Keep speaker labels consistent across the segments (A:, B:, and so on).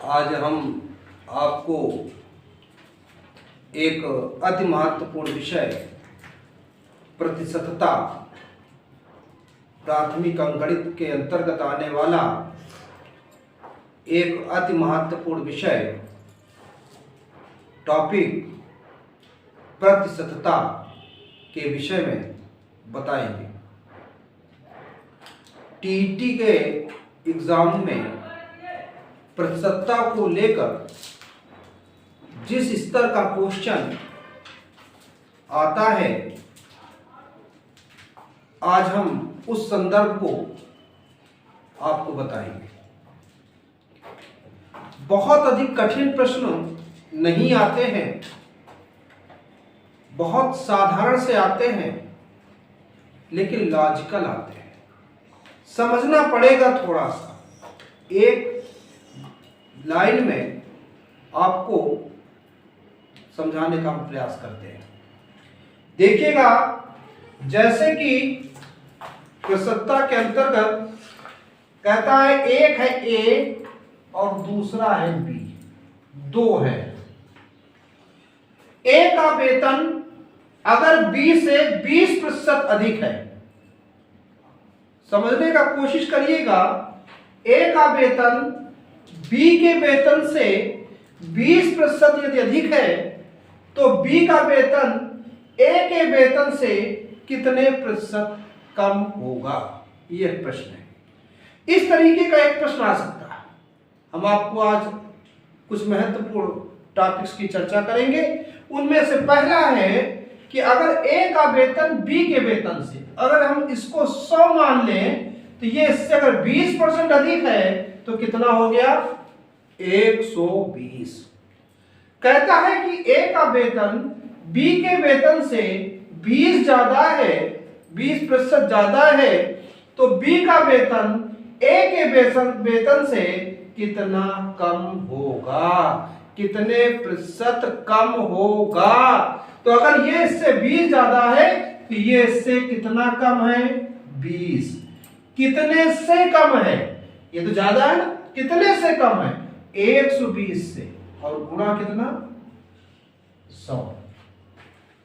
A: आज हम आपको एक अति महत्वपूर्ण विषय प्रतिशतता प्राथमिक अंकगणित के अंतर्गत आने वाला एक अति महत्वपूर्ण विषय टॉपिक प्रतिशतता के विषय में बताएंगे। टीईटी के एग्जाम में प्रतिशतता को लेकर जिस स्तर का क्वेश्चन आता है, आज हम उस संदर्भ को आपको बताएंगे। बहुत अधिक कठिन प्रश्न नहीं आते हैं, बहुत साधारण से आते हैं, लेकिन लॉजिकल आते हैं। समझना पड़ेगा थोड़ा सा। एक लाइन में आपको समझाने का हम प्रयास करते हैं। देखिएगा, जैसे कि प्रतिशतता के अंतर्गत कहता है एक है ए और दूसरा है बी, दो है। ए का वेतन अगर बी से 20% अधिक है, समझने का कोशिश करिएगा। ए का वेतन बी के वेतन से 20% यदि अधिक है तो बी का वेतन ए के वेतन से कितने प्रतिशत कम होगा, यह प्रश्न है। इस तरीके का एक प्रश्न आ सकता है। हम आपको आज कुछ महत्वपूर्ण टॉपिक्स की चर्चा करेंगे। उनमें से पहला है कि अगर ए का वेतन बी के वेतन से, अगर हम इसको 100 मान लें तो ये इससे अगर 20% अधिक है तो कितना हो गया, 120। कहता है कि ए का वेतन बी के वेतन से 20 ज्यादा है, 20% ज्यादा है, तो बी का वेतन ए के वेतन से कितना कम होगा, कितने प्रतिशत कम होगा। तो अगर ये इससे 20 ज्यादा है तो ये इससे कितना कम है, 20। कितने से कम है, ये तो ज्यादा है ना, कितने से कम है, 120 से, और गुणा कितना, 100।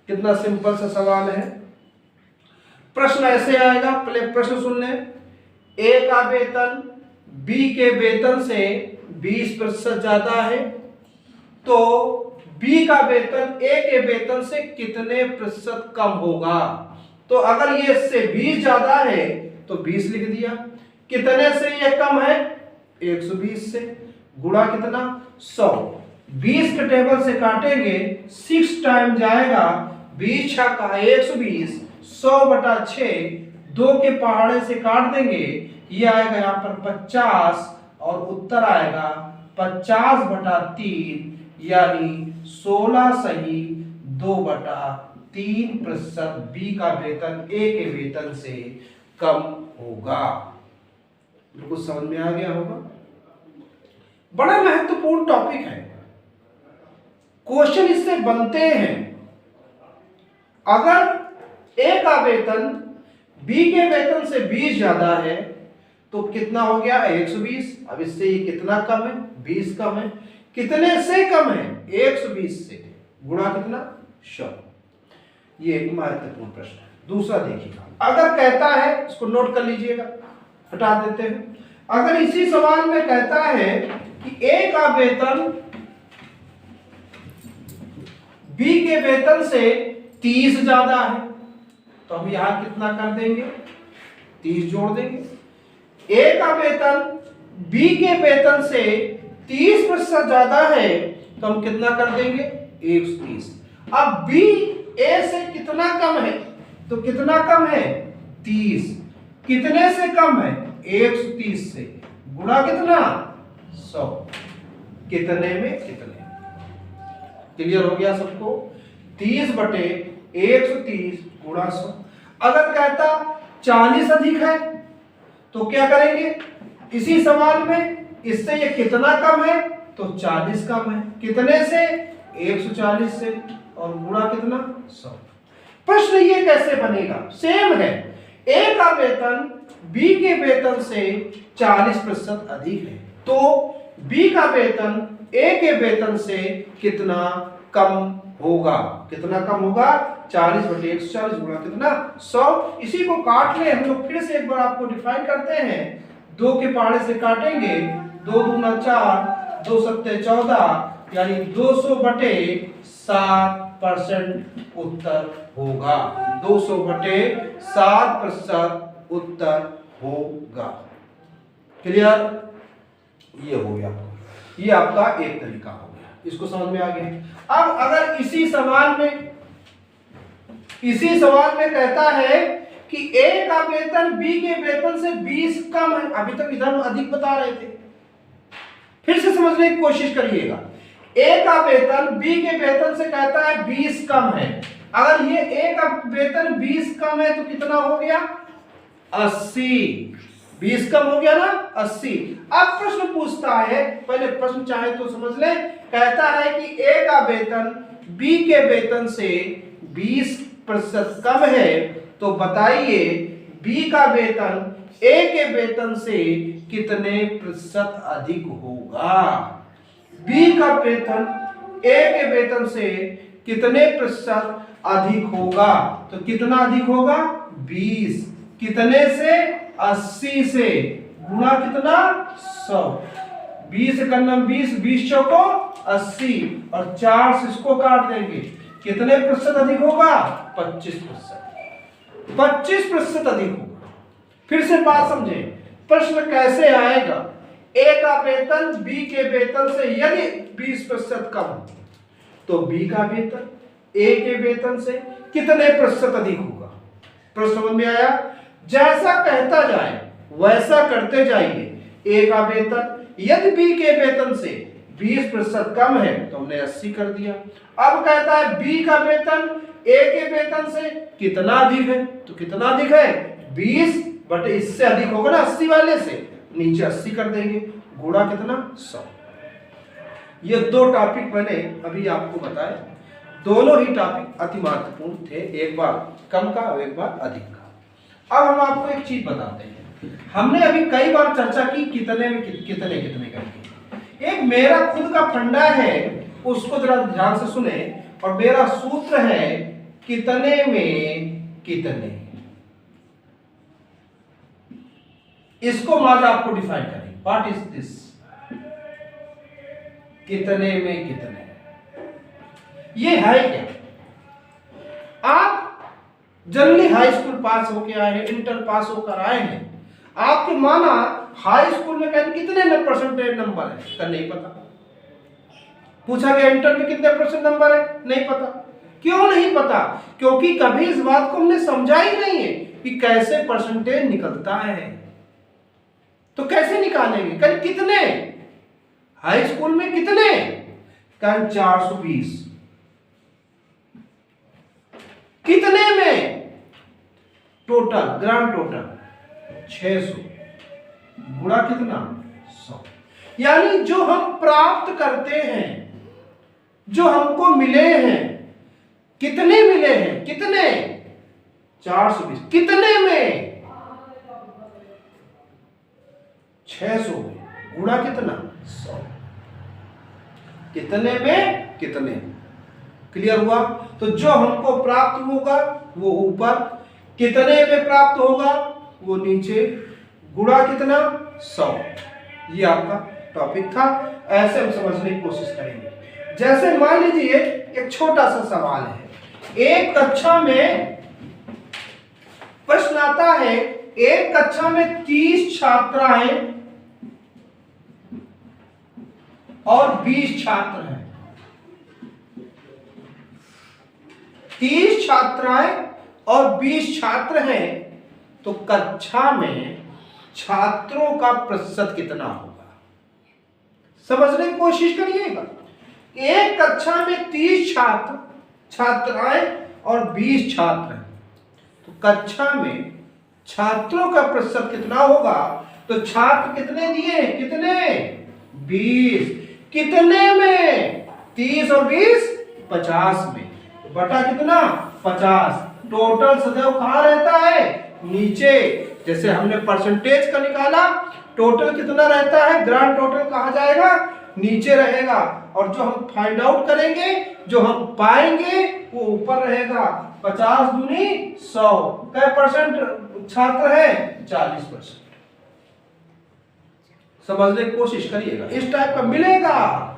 A: कितना सिंपल सा सवाल है। प्रश्न ऐसे आएगा, पहले प्रश्न सुन लें। ए का वेतन बी के वेतन से 20% ज्यादा है, तो बी का वेतन ए के वेतन से कितने प्रतिशत कम होगा। तो अगर ये इससे 20 ज्यादा है तो 20 लिख दिया। कितने से ये कम है, 120 से, गुणा कितना, 100। 20 के टेबल से काटेंगे, 6 टाइम जाएगा, 20 छक्का 120, 100/6, 2 के पहाड़े से काट देंगे, ये आएगा यहाँ पर 50 और उत्तर आएगा 50/3, यानी 16 सही 2/3% बी का वेतन ए के वेतन से कम होगा। कुछ समझ में आ गया होगा। बड़ा महत्वपूर्ण टॉपिक है, क्वेश्चन इससे बनते हैं। अगर ए का वेतन बी के वेतन से 20 ज्यादा है तो कितना हो गया, 120। अब इससे ये कितना कम है, 20 कम है। कितने से कम है, 120 से, गुणा कितना, 100। ये एक महत्वपूर्ण प्रश्न है। दूसरा देखिएगा, अगर कहता है, इसको नोट कर लीजिएगा, हटा देते हैं। अगर इसी सवाल में कहता है कि ए का वेतन बी के वेतन से 30 ज्यादा है, तो हम यहां कितना कर देंगे, 30 जोड़ देंगे। ए का वेतन बी के वेतन से 30% ज्यादा है, तो हम कितना कर देंगे, 130। अब बी ए से कितना कम है, तो कितना कम है, 30। कितने से कम है, 130 से, गुणा कितना, 100। कितने में कितने। क्लियर हो गया सबको। 30/130 गुणा 100। अगर कहता 40 अधिक है तो क्या करेंगे, इसी सवाल में इससे ये कितना कम है, तो 40 कम है। कितने से, 140 से, और गुणा कितना, 100। प्रश्न ये कैसे बनेगा, सेम है। ए का वेतन बी के वेतन से 40% अधिक है, तो बी का वेतन ए के वेतन से कितना कम होगा? कितना कम होगा? 40/140 गुणा कितना? 100। इसी को काट ले हम लोग, फिर से एक बार आपको डिफाइन करते हैं। 2 के पहाड़े से काटेंगे, 2 दूना 4, 2 सत्ते 14, यानी 200/7% उत्तर होगा। 200/7% उत्तर होगा। क्लियर? ये हो गया, ये आपका एक तरीका हो गया, इसको समझ में आ गया। अब अगर इसी सवाल में कहता है कि ए का वेतन बी के वेतन से 20 कम है, अभी तक इधर हम अधिक बता रहे थे, फिर से समझने की कोशिश करिएगा। ए का वेतन बी के वेतन से कहता है 20 कम है। अगर ये ए का वेतन 20 कम है तो कितना हो गया? 80। 20 कम हो गया ना, 80। अब प्रश्न पूछता है, पहले प्रश्न चाहे तो समझ ले, कहता है कि ए का वेतन बी के वेतन से 20% कम है, तो बताइए बी का वेतन ए के वेतन से कितने प्रतिशत अधिक होगा? बी का वेतन ए के वेतन से कितने प्रतिशत अधिक होगा? तो कितना अधिक होगा? 20। कितने से? 80 से। गुणा कितना? 100। 20 का 20, 20 चौको 80, और 4 से इसको काट देंगे। कितने प्रतिशत अधिक होगा? 25%। 25% अधिक होगा। फिर से बात समझे, प्रश्न कैसे आएगा? ए का वेतन बी के वेतन से यदि 20% कम, तो बी का वेतन ए के वेतन से कितने प्रतिशत अधिक होगा? प्रश्न समझ में आया? जैसा कहता जाए वैसा करते जाइए। ए का वेतन यदि बी के वेतन से 20% कम है तो हमने 80 कर दिया। अब कहता है बी का वेतन ए के वेतन से कितना अधिक है, तो कितना अधिक है? 20 बट इससे अधिक होगा ना 80 वाले से, नीचे 80 कर देंगे। गुणा कितना? 100। ये 2 टॉपिक मैंने अभी आपको बताए, दोनों ही टॉपिक अति महत्वपूर्ण थे, एक बार कम का और एक बार अधिक का। अब हम आपको एक चीज बताते हैं, हमने अभी कई बार चर्चा की कितने में कितने करके। एक मेरा खुद का फंडा है, उसको जरा ध्यान से सुने, और मेरा सूत्र है कितने में कितने। इसको आज आपको डिफाइन करेंगे। What is this? कितने में कितने, ये है क्या? आप जनरली हाई स्कूल पास होके आए हैं, इंटर पास होकर आए हैं, आपके माना हाई स्कूल में कहते कितने परसेंटेज नंबर है? तो नहीं पता। पूछा गया इंटर में कितने परसेंट नंबर है? नहीं पता। क्यों नहीं पता? क्योंकि कभी इस बात को हमने समझा ही नहीं है कि कैसे परसेंटेज निकलता है। तो कैसे निकालेंगे? कल कितने हाई स्कूल में कितने? कल 420। कितने में? टोटल ग्रांड टोटल 600 गुणा कितना? 100। यानी जो हम प्राप्त करते हैं, जो हमको मिले हैं, कितने मिले हैं? कितने? 420। कितने में? 600 गुणा कितना? 100। कितने में कितने। क्लियर हुआ? तो जो हमको प्राप्त होगा वो ऊपर, कितने में प्राप्त होगा वो नीचे, गुणा कितना? 100। ये आपका टॉपिक था। ऐसे हम समझने की कोशिश करेंगे। जैसे मान लीजिए एक छोटा सा सवाल है, एक कक्षा में प्रश्न आता है, एक कक्षा में 30 छात्राएं और 20 छात्र हैं। 30 छात्राएं और 20 छात्र हैं, तो कक्षा में छात्रों का प्रतिशत कितना होगा? समझने की कोशिश करिएगा। एक कक्षा में 30 छात्राएं और 20 छात्र हैं, तो कक्षा में छात्रों का प्रतिशत कितना होगा? तो छात्र कितने दिए? कितने? 20। कितने में? 30 और 20 50 में, बटा कितना? 50। टोटल सदैव कहां रहता है? नीचे। जैसे हमने परसेंटेज का निकाला, टोटल कितना रहता है, ग्रांड टोटल कहा जाएगा, नीचे रहेगा, और जो हम फाइंड आउट करेंगे, जो हम पाएंगे वो ऊपर रहेगा। 50 दूनी 100, कै परसेंट छात्र है, 40%। समझने की कोशिश करिएगा, इस टाइप का मिलेगा।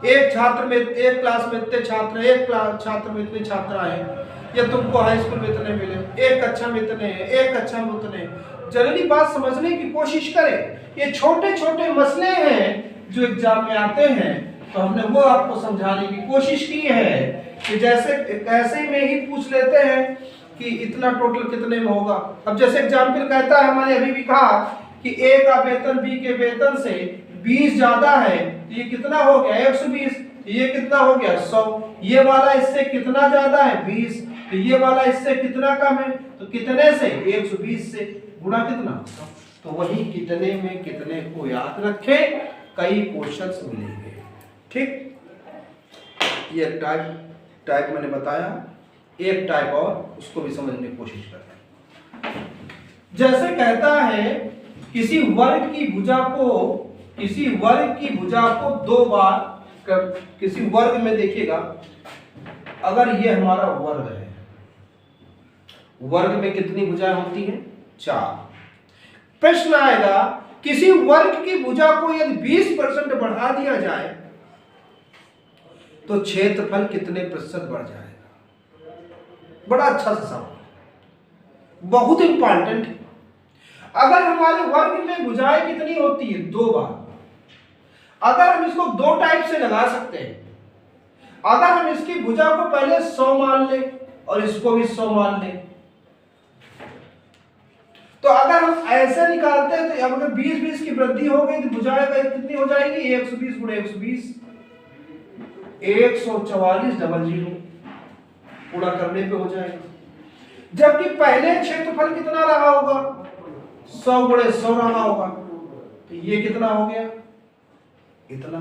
A: एक छात्र में, एक क्लास में इतने छात्र, एक छात्र में इतने छात्र आए, या तुमको हाई स्कूल में इतने मिले, एक कक्षा में इतने हैं, एक कक्षा में उतने। जनरली बात समझने की कोशिश करें। ये छोटे छोटे मसले हैं जो एग्जाम में आते हैं, तो हमने वो आपको समझाने की कोशिश की है कि जैसे ऐसे में ही पूछ लेते हैं कि इतना टोटल कितने में होगा। अब जैसे एग्जाम्पल कहता है, हमारे अभी भी कहा कि ए का वेतन बी के वेतन से 20 ज्यादा है, तो ये कितना हो गया 120, ये कितना हो गया 100। ये वाला इससे कितना ज्यादा है 20, तो ये वाला इससे कितना कम है, तो कितने से 120 से गुणा कितना। तो वही कितने में कितने को याद रखें, कई क्वेश्चंस मिलेंगे। ठीक, ये टाइप मैंने बताया, एक टाइप और उसको भी समझने की कोशिश करते हैं। जैसे कहता है किसी वर्ग की भुजा को 2 बार, किसी वर्ग में देखिएगा, अगर ये हमारा वर्ग है, वर्ग में कितनी भुजाएं होती हैं 4। प्रश्न आएगा किसी वर्ग की भुजा को यदि 20% बढ़ा दिया जाए तो क्षेत्रफल कितने प्रतिशत बढ़ जाएगा। बड़ा अच्छा सा सवाल, बहुत इंपॉर्टेंट है। अगर हमारे वर्ग में भुजाएं कितनी होती है 2 बार, अगर हम इसको 2 टाइप से लगा सकते हैं। अगर हम इसकी भुजा को पहले 100 मान लें और इसको भी 100 मान लें, तो अगर हम ऐसे निकालते हैं तो अगर 20-20 की वृद्धि हो गई तो भुजाएं कितनी हो जाएगी 120 गुणे 120, 144 डबल 0 पूरा करने पे हो जाएगा। जबकि पहले क्षेत्रफल कितना रहा होगा 100 गुणे 100 रहा होगा, तो ये कितना हो गया इतना।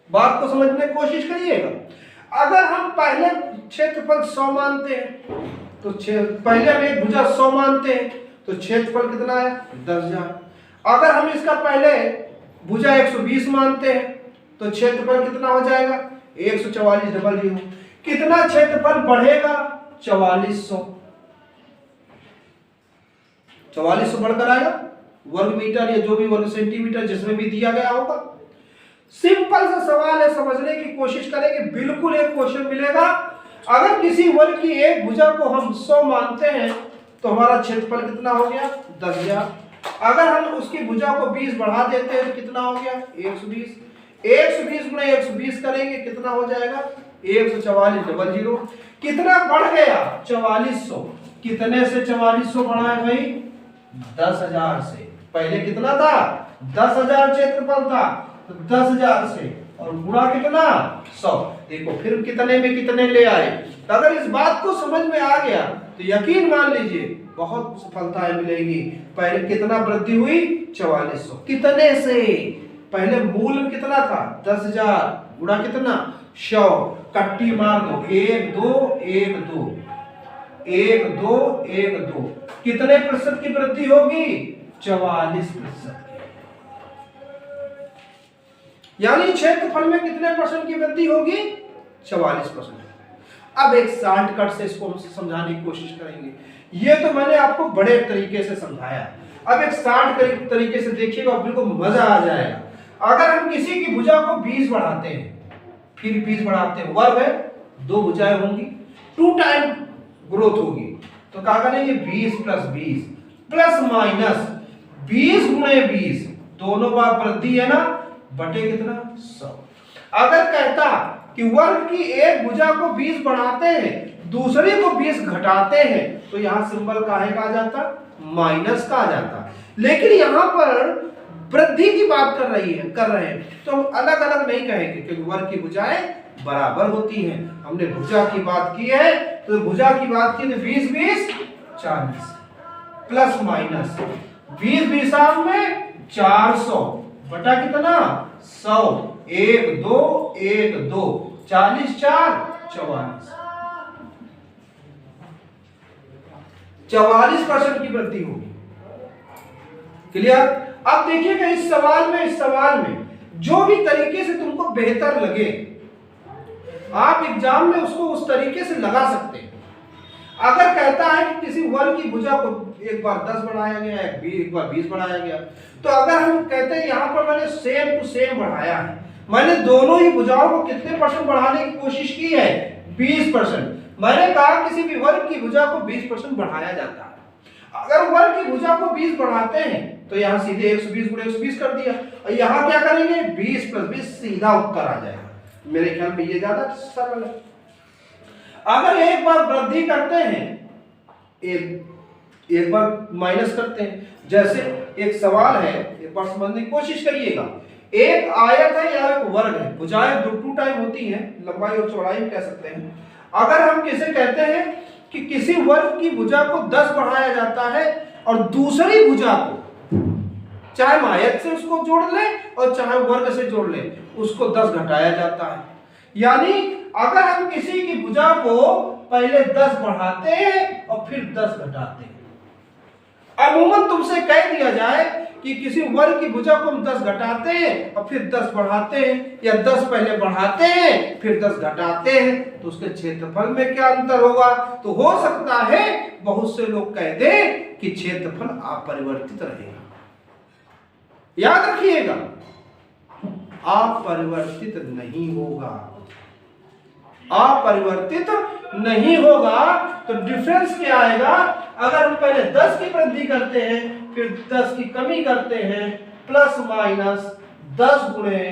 A: बात को समझने की कोशिश करिएगा। अगर हम पहले क्षेत्रफल 100 मानते हैं तो पहले हम एक भुजा 100 मानते हैं तो क्षेत्रफल कितना है 10,000। अगर हम इसका पहले भुजा 120 मानते हैं तो क्षेत्रफल कितना हो जाएगा 144 डबल 0। कितना क्षेत्रफल बढ़ेगा 4400 बढ़कर आएगा, वर्ग मीटर या जो भी वर्ग सेंटीमीटर जिसमें भी दिया गया होगा। सिंपल सा सवाल है, समझने की कोशिश करेंगे। बिल्कुल एक क्वेश्चन मिलेगा, अगर किसी वर्ग की एक भुजा को हम 100 मानते हैं तो हमारा क्षेत्रफल कितना हो गया 10,000। अगर हम उसकी भुजा को 20 बढ़ा देते हैं तो कितना हो गया 120। 120 गुणे 120 करेंगे कितना हो जाएगा 144 डबल 0। कितना बढ़ गया 4400। कितने से 4400 बढ़ा है भाई 10,000 से। पहले कितना था 10,000 क्षेत्रफल था, तो 10,000 से और गुणा कितना 100। देखो फिर कितने में कितने ले आए। तो अगर इस बात को समझ में आ गया तो यकीन मान लीजिए बहुत सफलताएं मिलेगी। पहले कितना वृद्धि हुई 4400। कितने से, पहले मूल कितना था 10,000 गुणा कितना 100, कट्टी मार दो 1 2 1 2 1 2 1 2। कितने प्रतिशत की वृद्धि होगी 44%। यानी क्षेत्रफल में कितने परसेंट की वृद्धि होगी 44%। अब एक शॉर्टकट से इसको हम समझाने की कोशिश करेंगे। ये तो मैंने आपको बड़े तरीके से समझाया, अब एक शॉर्ट तरीके से देखिएगा, बिल्कुल मजा आ जाएगा। अगर हम किसी की भुजा को 20 बढ़ाते हैं, फिर 20 बढ़ाते हैं, वर्ग है 2 भुजाएं होंगी, 2 टाइम ग्रोथ होगी, तो क्या करेंगे 20 प्लस 20 प्लस माइनस 20 गुणे 20, दोनों बार वृद्धि है ना, बटे कितना 100। अगर कहता कि वर्ग की एक भुजा को 20 बढ़ाते हैं, दूसरे को 20 घटाते हैं, तो यहां सिंबल काहे का आ जाता माइनस का आ जाता। लेकिन यहां पर वृद्धि की बात कर रहे हैं, तो हम अलग अलग नहीं कहेंगे क्योंकि वर्ग की भुजाएं बराबर होती हैं। हमने भुजा की बात की है तो भुजा की बात की तो 20 20 40 प्लस माइनस 20 20 में 400 बटा कितना 100, 1 2 1 2 40 4 44। 44% की वृद्धि होगी। क्लियर? अब देखिएगा इस सवाल में जो भी तरीके से तुमको बेहतर लगे आप एग्जाम में उसको उस तरीके से लगा सकते हैं। अगर कहता है कि किसी वर्ग की भुजा को एक बार 10 बढ़ाया गया है, एक बार 20 बढ़ाया गया, तो अगर हम कहते हैं यहाँ पर मैंने सेम टू सेम बढ़ाया है, मैंने दोनों ही भुजाओं को कितने परसेंट बढ़ाने की कोशिश की है? 20%। मैंने कहा किसी भी वर्ग की भुजा को 20% बढ़ाया जाता है। अगर वर्ग की भुजा को 20 बढ़ाते हैं तो यहाँ सीधे 120 गुणे 120 कर दिया, और यहाँ क्या करेंगे? 20 + 20 सीधा उत्तर आ जाएगा। मेरे ख्याल में ये ज्यादा सरल है। अगर एक बार वृद्धि करते हैं, एक बार माइनस करते हैं, जैसे एक सवाल है, एक बार समझने की कोशिश करिएगा। एक आयत है या एक वर्ग है, भुजाएं टू टाइप होती हैं, लंबाई और चौड़ाई में कह सकते हैं। अगर हम किसे कहते हैं कि किसी वर्ग की भुजा को 10 बढ़ाया जाता है और दूसरी भुजा को चाहे हम आयत से उसको जोड़ लें और चाहे वर्ग से जोड़ लें, उसको 10 घटाया जाता है। यानी अगर हम किसी की भुजा को पहले 10 बढ़ाते हैं और फिर 10 घटाते हैं, अमूमन तुमसे कह दिया जाए कि किसी वर्ग की भुजा को हम 10 घटाते हैं और फिर 10 बढ़ाते हैं, या 10 पहले बढ़ाते हैं फिर 10 घटाते हैं, तो उसके क्षेत्रफल में क्या अंतर होगा? तो हो सकता है बहुत से लोग कह दें कि क्षेत्रफल अपरिवर्तित रहेगा। याद रखिएगा, अपरिवर्तित नहीं होगा। अपरिवर्तित नहीं होगा तो डिफरेंस क्या आएगा? अगर हम पहले 10 की वृद्धि करते हैं फिर 10 की कमी करते हैं, प्लस माइनस 10 गुणे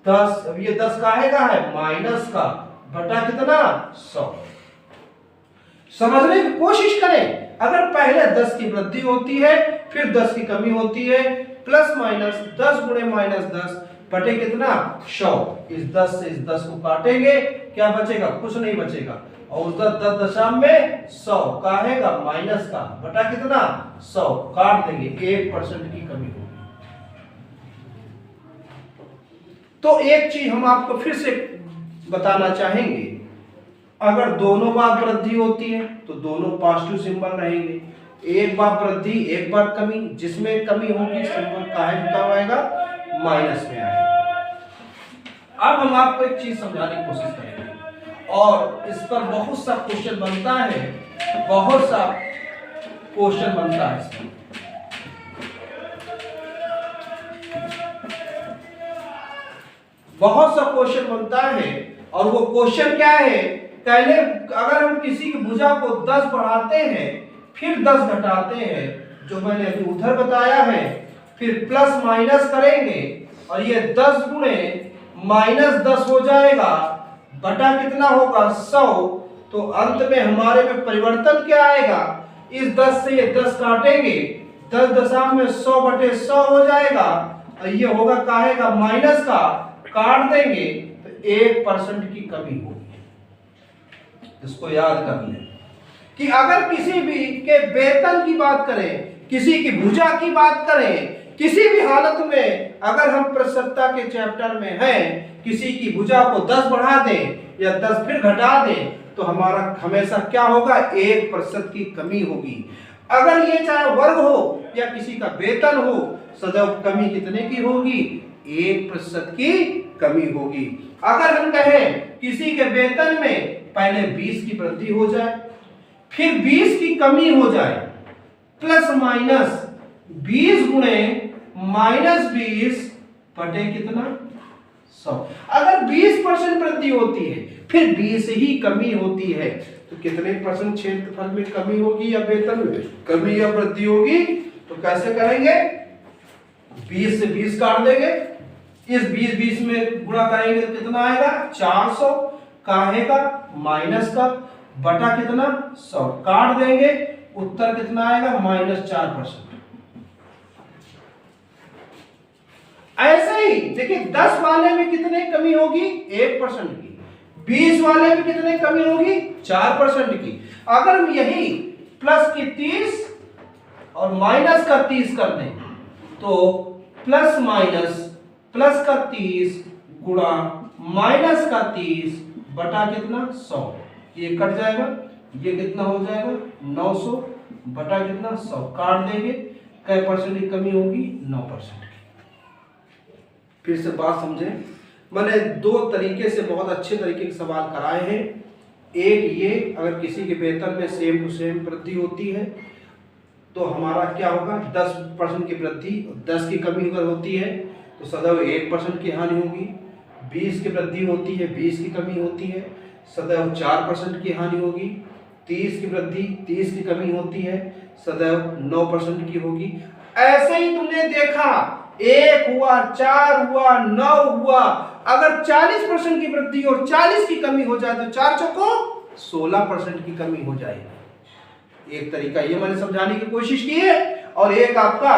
A: 10, अब ये 10 काहे का है? माइनस का, बटा कितना? 100। समझने की कोशिश करें। अगर पहले 10 की वृद्धि होती है फिर 10 की कमी होती है, प्लस माइनस 10 गुणे माइनस 10 बटे कितना? 100। इस 10 से इस 10 को काटेंगे, क्या बचेगा? कुछ नहीं बचेगा। और उस 10 दशम में 100 काहेगा? माइनस का, बटा कितना? 100 काट देंगे, 1% की कमी होगी। तो एक चीज हम आपको फिर से बताना चाहेंगे, अगर दोनों बार वृद्धि होती है तो दोनों पॉजिटिव सिंबल रहेंगे। एक बार वृद्धि एक बार कमी, जिसमें कमी होगी सिंबल काहे कम आएगा? माइनस में आएगा। अब हम आपको एक चीज समझाने की कोशिश करेंगे और इस पर बहुत सा क्वेश्चन बनता है, बहुत सा क्वेश्चन बनता है इसमें। बहुत सा क्वेश्चन बनता है और वो क्वेश्चन क्या है? पहले अगर हम किसी की भुजा को 10 बढ़ाते हैं फिर 10 घटाते हैं, जो मैंने अभी उधर बताया है, फिर प्लस माइनस करेंगे और ये 10 गुणे माइनस 10 हो जाएगा, बटा कितना होगा? 100। तो अंत में हमारे में परिवर्तन क्या आएगा? इस 10 से ये 10 काटेंगे, 10 दशमलव में 100 बटे 100 हो जाएगा, और ये होगा काहेगा? माइनस का, काट देंगे तो 1% की कमी होगी। इसको याद कर लें कि अगर किसी भी के वेतन की बात करें, किसी की भुजा की बात करें, किसी भी हालत में अगर हम प्रसन्नता के चैप्टर में हैं, किसी की भुजा को 10 बढ़ा दें या 10 फिर घटा दें, तो हमारा हमेशा क्या होगा? 1% की कमी होगी। अगर ये चाहे वर्ग हो या किसी का वेतन हो, सदैव कमी कितने की होगी? 1% की कमी होगी। अगर हम कहें किसी के वेतन में पहले 20 की वृद्धि हो जाए फिर 20 की कमी हो जाए, प्लस माइनस 20 गुणे माइनस 20 बटे कितना? 100। अगर 20% वृद्धि होती है फिर 20 ही कमी होती है, तो कितने परसेंट क्षेत्रफल में कमी होगी या वेतन में कमी या वृद्धि होगी? तो कैसे करेंगे? 20 से 20 काट देंगे, इस 20 में गुणा करेंगे तो कितना आएगा? 400 काहेगा? माइनस का, बटा कितना? 100 काट देंगे, उत्तर कितना आएगा? -4%। ऐसे ही देखिए 10 वाले में कितने कमी होगी? 1% की। 20 वाले में कितने कमी होगी? 4% की। अगर हम यही प्लस की 30 और माइनस का 30 कर दें तो प्लस माइनस प्लस का 30 गुणा माइनस का 30 बटा कितना? 100। ये कट जाएगा, ये कितना हो जाएगा? 900 बटा कितना? 100 काट देंगे, कै परसेंट की कमी होगी? 9% की। फिर से बात समझें, मैंने दो तरीके से बहुत अच्छे तरीके के सवाल कराए हैं। एक ये, अगर किसी के वेतन में सेम टू सेम वृद्धि होती है तो हमारा क्या होगा? 10% की वृद्धि, 10 की कमी अगर होती है तो सदैव 1% की हानि होगी। 20 की वृद्धि होती है, 20 की कमी होती है, सदैव 4% की हानि होगी। 30 की वृद्धि, 30 की कमी होती है, सदैव 9% की होगी। ऐसे ही तुमने देखा 1 हुआ, 4 हुआ, 9 हुआ, अगर 40% की वृद्धि और 40 की कमी हो जाए तो 4 चौको 16% की कमी हो जाएगी। एक तरीका ये मैंने समझाने की कोशिश की है। और एक आपका,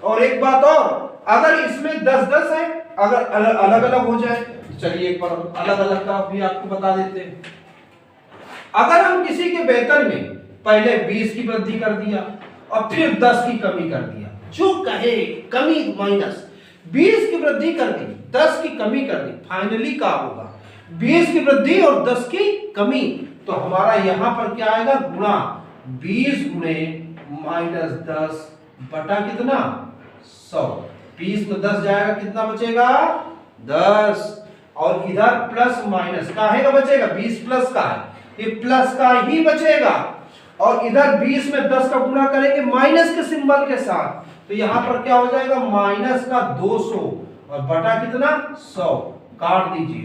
A: और एक बात और, अगर इसमें 10-10 है, अगर अलग अलग हो जाए, चलिए एक बार अलग अलग का भी आपको बता देते हैं। अगर हम किसी के वेतन में पहले 20 की वृद्धि कर दिया और फिर 10 की कमी कर दिया, जो कहे कमी माइनस 20 की वृद्धि कर दी, 10 की कमी कर दी, फाइनली क्या होगा? 20 की वृद्धि और 10 की कमी, तो हमारा यहां पर क्या आएगा? गुणा 20 गुणे -10 बटा कितना? 100। 20 में 10 जाएगा, कितना बचेगा? 10। और इधर प्लस माइनस काहे का बचेगा? 20 प्लस का है, ये प्लस का ही बचेगा। और इधर 20 में 10 का गुणा करेंगे माइनस के सिंबल के साथ, तो यहां पर क्या हो जाएगा? माइनस का 200 और बटा कितना? 100। काट दीजिए,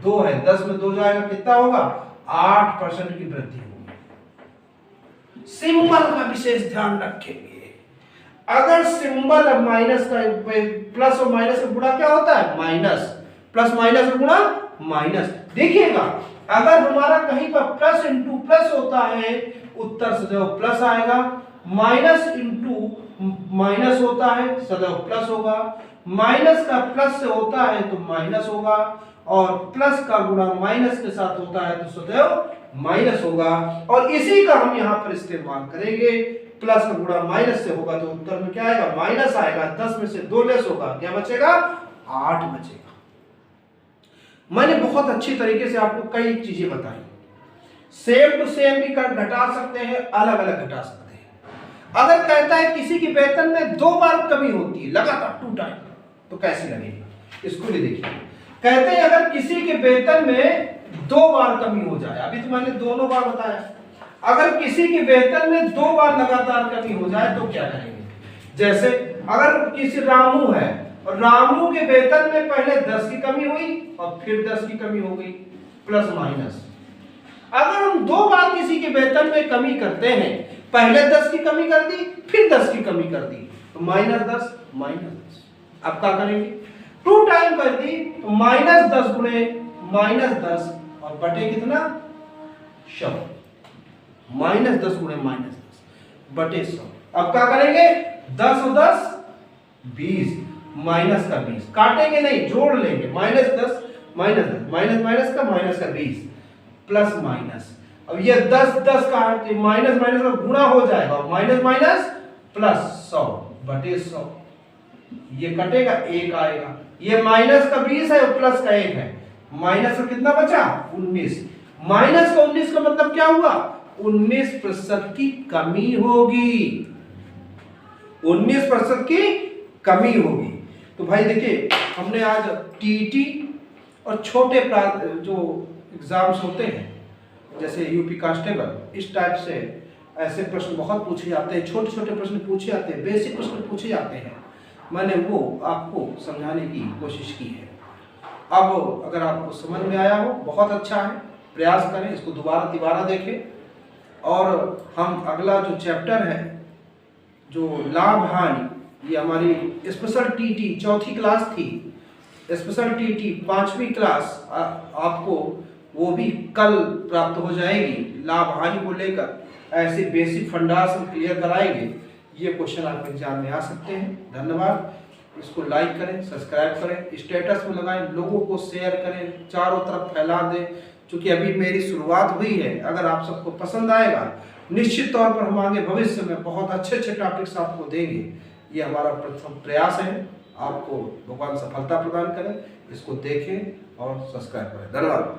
A: 2 है, 10 में 2 जाएगा, कितना होगा? 8% की वृद्धि होगी। सिंबल का विशेष ध्यान रखेंगे। अगर सिंबल माइनस का, प्लस और माइनस का गुणा क्या होता है? माइनस। प्लस माइनस का गुणा माइनस। देखिएगा, अगर हमारा कहीं पर प्लस इंटू प्लस होता है, उत्तर सदैव प्लस आएगा। माइनस इंटू माइनस होता है, सदैव प्लस होगा। माइनस का प्लस से होता है तो माइनस होगा, और प्लस का गुणा माइनस के साथ होता है तो सदैव माइनस होगा। और इसी का हम यहाँ पर इस्तेमाल करेंगे। प्लस का गुणा माइनस से होगा तो उत्तर में क्या आएगा? माइनस आएगा। 10 में से 2 लेस होगा, क्या बचेगा? 8 बचेगा। मैंने बहुत अच्छी तरीके से आपको कई चीजें बताई। सेम टू सेम भी घटा सकते हैं, अलग अलग घटा सकते हैं। अगर कहता है किसी की वेतन में 2 बार कमी होती है लगातार 2 टाइम, तो कैसे लगेगा? इसको भी देखिए। कहते हैं अगर किसी के वेतन में 2 बार कमी हो जाए, अभी तो मैंने दोनों बार बताया, अगर किसी के वेतन में 2 बार लगातार कमी हो जाए तो क्या करेंगे? जैसे अगर किसी रामू है और रामू के वेतन में पहले 10 की कमी हुई और फिर 10 की कमी हो गई, प्लस माइनस। अगर हम 2 बार किसी के वेतन में कमी करते हैं, पहले 10 की कमी कर दी, फिर 10 की कमी कर दी, तो -10 -10। अब क्या करेंगे? 2 टाइम कर दी तो -10 गुणे -10 और बटे कितना? 100। -10 गुणे -10 बटे 100। अब क्या करेंगे? 10 और 10 20, माइनस का 20, काटेंगे नहीं, जोड़ लेंगे। -10 -10, माइनस का माइनस का 20 प्लस माइनस। अब ये 10 का माइनस माइनस का गुणा हो जाएगा, माइनस माइनस प्लस 100 बटे 100। ये कटेगा, 1 आएगा। ये माइनस का 20 है और प्लस का 1 है, माइनस का कितना बचा? 19। माइनस का 19 का मतलब क्या हुआ? 19% की कमी होगी। 19% की कमी होगी। तो भाई देखिए, हमने आज टीटी और छोटे जो एग्जाम्स होते हैं, जैसे यूपी कांस्टेबल, इस टाइप से ऐसे प्रश्न बहुत पूछे जाते हैं, छोटे छोटे प्रश्न पूछे जाते हैं, बेसिक प्रश्न पूछे जाते हैं। मैंने वो आपको समझाने की कोशिश की है। अब अगर आपको समझ में आया हो, बहुत अच्छा है, प्रयास करें, इसको दोबारा देखें। और हम अगला जो चैप्टर है, जो लाभ हानि, ये हमारी स्पेशल टीटी 4थी क्लास थी, स्पेशल टीटी 5वीं क्लास आपको वो भी कल प्राप्त हो जाएगी। लाभ हानि को लेकर ऐसे बेसिक फंडास हम क्लियर कराएंगे। ये क्वेश्चन आपके एग्जाम में आ सकते हैं। धन्यवाद। इसको लाइक करें, सब्सक्राइब करें, स्टेटस में लगाएं, लोगों को शेयर करें, चारों तरफ फैला दें। क्योंकि अभी मेरी शुरुआत हुई है, अगर आप सबको पसंद आएगा, निश्चित तौर पर हम आगे भविष्य में बहुत अच्छे टॉपिक्स आपको देंगे। ये हमारा प्रथम प्रयास है। आपको भगवान सफलता प्रदान करें। इसको देखें और सब्सक्राइब करें। धन्यवाद।